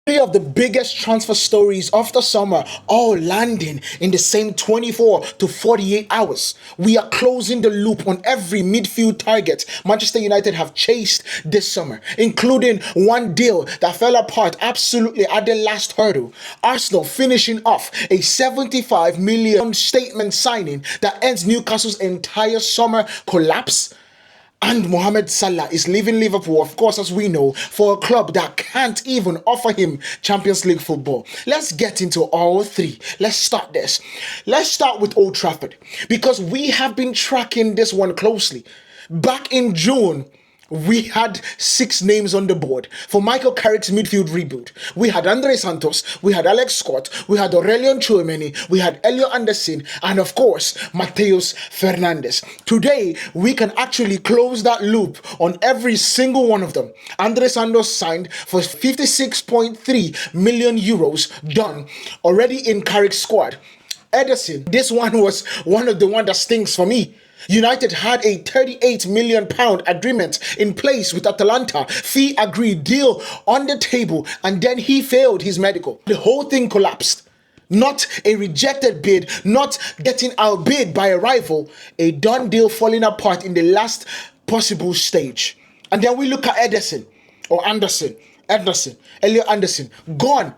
Three of the biggest transfer stories of the summer all landing in the same 24 to 48 hours. We are closing the loop on every midfield target Manchester United have chased this summer, including one deal that fell apart absolutely at the last hurdle. Arsenal finishing off a 75 million statement signing that ends Newcastle's entire summer collapse. And Mohamed Salah is leaving Liverpool, of course, as we know, for a club that can't even offer him Champions League football. Let's get into all three. Let's start this. Let's start with Old Trafford, because we have been tracking this one closely. Back in June, we had 6 names on the board for Michael Carrick's midfield reboot. We had Andre Santos, we had Alex Scott, we had Aurelion Tchouameni, we had Elio Anderson, and of course, Mateus Fernandes. Today, we can actually close that loop on every single one of them. Andre Santos signed for 56.3 million euros, done, already in Carrick's squad. Ederson, this one was one of the ones that stings for me. United had a £38 million agreement in place with Atalanta, fee agreed, deal on the table, and then he failed his medical. The whole thing collapsed. Not a rejected bid, not getting outbid by a rival, a done deal falling apart in the last possible stage. And then we look at Elliot Anderson, gone.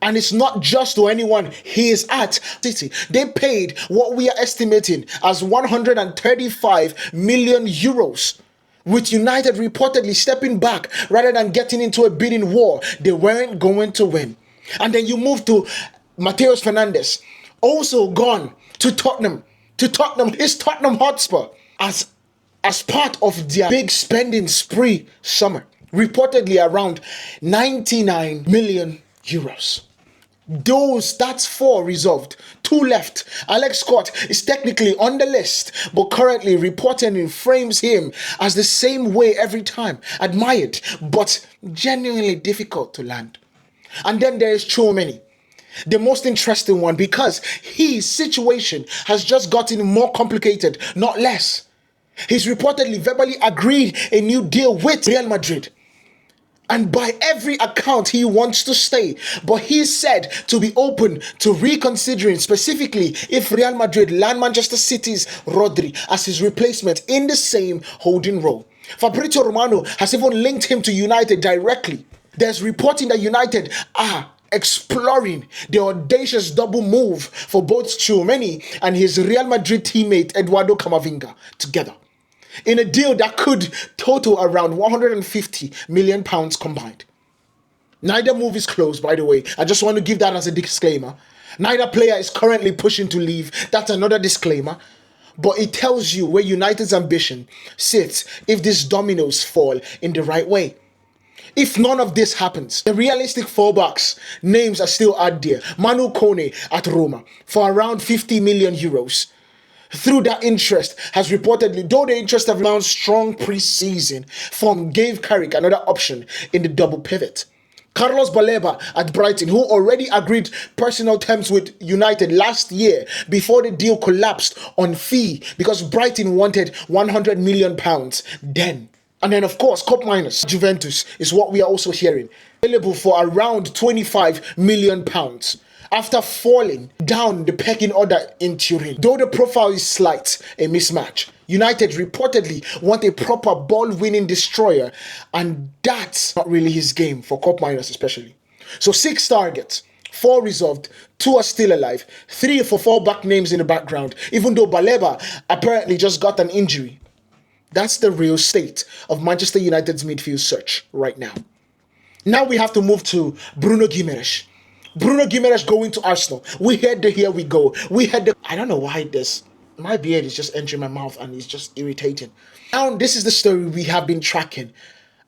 And it's not just to anyone he is at City. They paid what we are estimating as 135 million euros. With United reportedly stepping back rather than getting into a bidding war they weren't going to win. And then you move to Mateus Fernandes, also gone to Tottenham. It's Tottenham Hotspur as part of their big spending spree summer. Reportedly around 99 million euros. That's 4 resolved. 2 left. Alex Scott is technically on the list, but currently reporting frames him as the same way every time. Admired, but genuinely difficult to land. And then there is Tchouameni, the most interesting one, because his situation has just gotten more complicated, not less. He's reportedly verbally agreed a new deal with Real Madrid. And by every account, he wants to stay. But he's said to be open to reconsidering, specifically if Real Madrid land Manchester City's Rodri as his replacement in the same holding role. Fabrizio Romano has even linked him to United directly. There's reporting that United are exploring the audacious double move for both Tchouameni and his Real Madrid teammate Eduardo Camavinga together, in a deal that could total around 150 million pounds combined. Neither move is closed, by the way. I just want to give that as a disclaimer. Neither player is currently pushing to leave. That's another disclaimer. But it tells you where United's ambition sits if these dominoes fall in the right way. If none of this happens, the realistic fallbacks names are still out there. Manu Kone at Roma for around 50 million euros. Through that interest has reportedly, though the interest have found strong pre-season form, gave Carrick another option in the double pivot. Carlos Baleba at Brighton, who already agreed personal terms with United last year before the deal collapsed on fee because Brighton wanted 100 million pounds then. And then of course, Cup minus Juventus is what we are also hearing, available for around 25 million pounds. After falling down the pecking order in Turin. Though the profile is slight, a mismatch. United reportedly want a proper ball-winning destroyer, and that's not really his game for Cup minors especially. So 6 targets, 4 resolved, 2 are still alive, 3 for fallback names in the background, even though Baleba apparently just got an injury. That's the real state of Manchester United's midfield search right now. Now we have to move to Bruno Guimarães. Bruno Guimarães going to Arsenal. We had the here we go. We had the... I don't know why my beard is just entering my mouth and it's just irritating. Now this is the story we have been tracking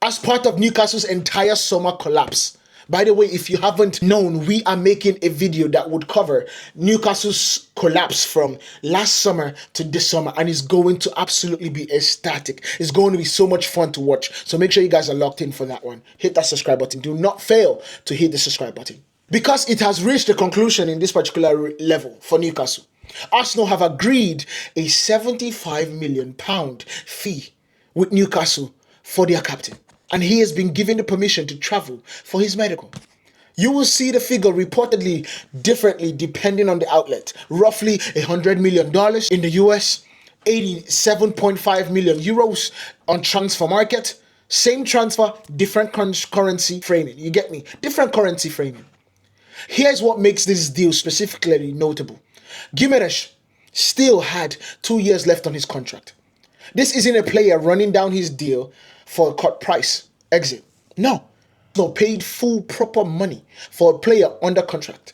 as part of Newcastle's entire summer collapse. By the way, if you haven't known, we are making a video that would cover Newcastle's collapse from last summer to this summer, and it's going to absolutely be ecstatic. It's going to be so much fun to watch. So make sure you guys are locked in for that one. Hit that subscribe button. Do not fail to hit the subscribe button, because it has reached a conclusion in this particular level for Newcastle. Arsenal have agreed a £75 million fee with Newcastle for their captain, and he has been given the permission to travel for his medical. You will see the figure reportedly differently depending on the outlet. Roughly $100 million in the US, 87.5 million euros on transfer market. Same transfer, different currency framing. You get me? Different currency framing. Here's what makes this deal specifically notable. Guimarães still had 2 years left on his contract. This isn't a player running down his deal for a cut price exit. No. Paid full proper money for a player under contract.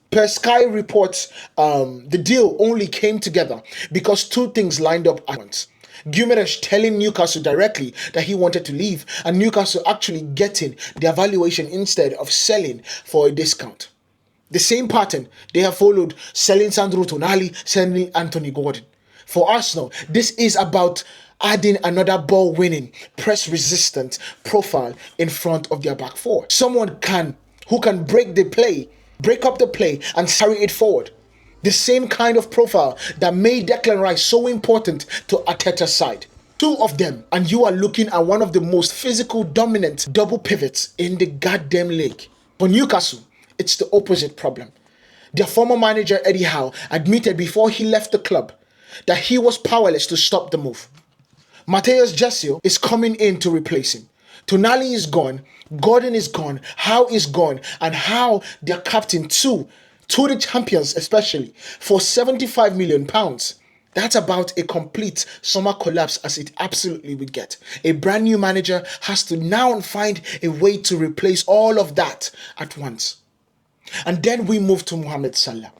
Per Sky reports, the deal only came together because two things lined up at once. Guimarães telling Newcastle directly that he wanted to leave, and Newcastle actually getting their valuation instead of selling for a discount. The same pattern they have followed, selling Sandro Tonali, selling Anthony Gordon. For Arsenal, this is about adding another ball-winning, press-resistant profile in front of their back four. Someone who can break up the play and carry it forward. The same kind of profile that made Declan Rice so important to Arteta's side. Two of them, and you are looking at one of the most physical, dominant double pivots in the goddamn league. For Newcastle, it's the opposite problem. Their former manager Eddie Howe admitted before he left the club that he was powerless to stop the move. Mateus Jessil is coming in to replace him. Tonali is gone, Gordon is gone, Howe is gone, and Howe, their captain to the champions especially, for £75 million. That's about a complete summer collapse as it absolutely would get. A brand new manager has to now find a way to replace all of that at once. And then we move to Mohamed Salah.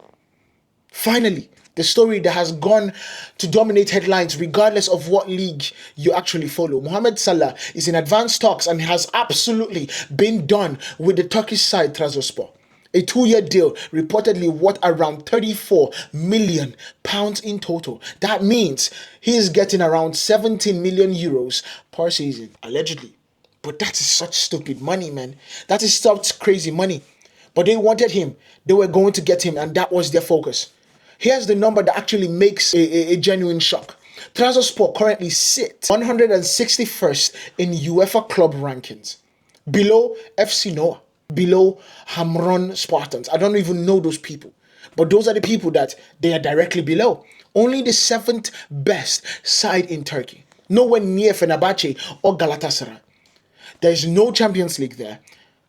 Finally, the story that has gone to dominate headlines regardless of what league you actually follow. Mohamed Salah is in advanced talks and has absolutely been done with the Turkish side Trabzonspor. A 2-year deal reportedly worth around £34 million in total. That means he is getting around 17 million euros per season, allegedly. But that is such stupid money, man. That is such crazy money. But they wanted him. They were going to get him, and that was their focus. Here's the number that actually makes a genuine shock. Trabzonspor currently sit 161st in UEFA club rankings. Below FC Noah. Below Hamron Spartans. I don't even know those people. But those are the people that they are directly below. Only the 7th best side in Turkey. Nowhere near Fenerbahce or Galatasaray. There is no Champions League there.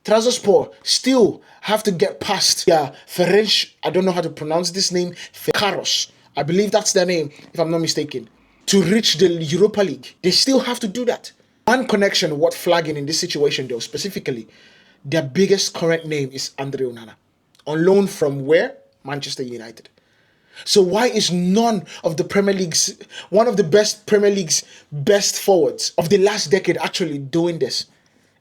Trabzonspor still have to get past Ferenc, I don't know how to pronounce this name, Fekaros. I believe that's their name, if I'm not mistaken. To reach the Europa League. They still have to do that. One connection worth flagging in this situation though, specifically, their biggest current name is Andre Onana. On loan from where? Manchester United. So why is none of the Premier League's, one of the best Premier League's best forwards of the last decade actually doing this?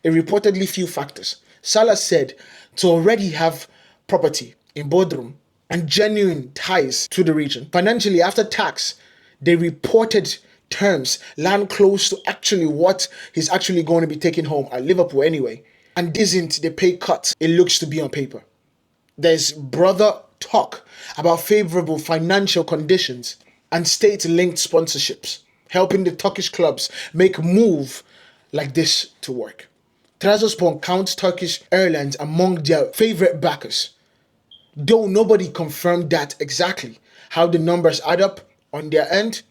A reportedly few factors. Salah said to already have property in Bodrum and genuine ties to the region. Financially, after tax, they reported terms land close to actually what he's actually going to be taking home at Liverpool anyway. And isn't the pay cut it looks to be on paper. There's brother talk about favorable financial conditions and state-linked sponsorships, helping the Turkish clubs make a move like this to work. Trabzonspor counts Turkish airlines among their favorite backers. Though nobody confirmed that exactly, how the numbers add up on their end,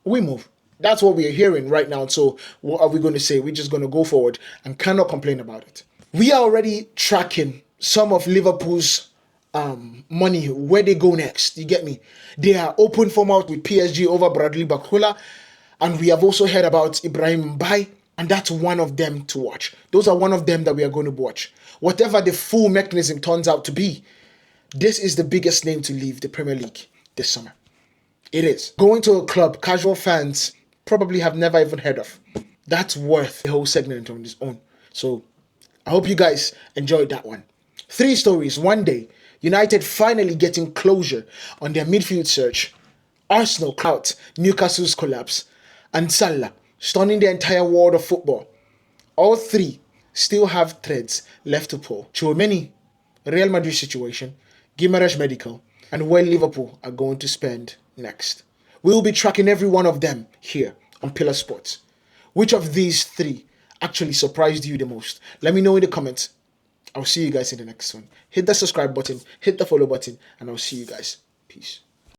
we move. That's what we are hearing right now. So what are we going to say? We're just going to go forward and cannot complain about it. We are already tracking some of Liverpool's money, where they go next. You get me? They are open for mouth with PSG over Bradley Bakula. And we have also heard about Ibrahim Mbaye. And that's one of them to watch. Those are one of them that we are going to watch. Whatever the full mechanism turns out to be, this is the biggest name to leave the Premier League this summer. It is. Going to a club casual fans probably have never even heard of. That's worth the whole segment on its own. So I hope you guys enjoyed that one. 3 stories. One day, United finally getting closure on their midfield search. Arsenal clout Newcastle's collapse. And Salah stunning the entire world of football. All 3 still have threads left to pull. Chouameni, Real Madrid situation, Guimarães medical, and where Liverpool are going to spend next. We will be tracking every one of them here on Pillar Sports. Which of these 3 actually surprised you the most? Let me know in the comments. I'll see you guys in the next one. Hit the subscribe button, hit the follow button, and I'll see you guys. Peace.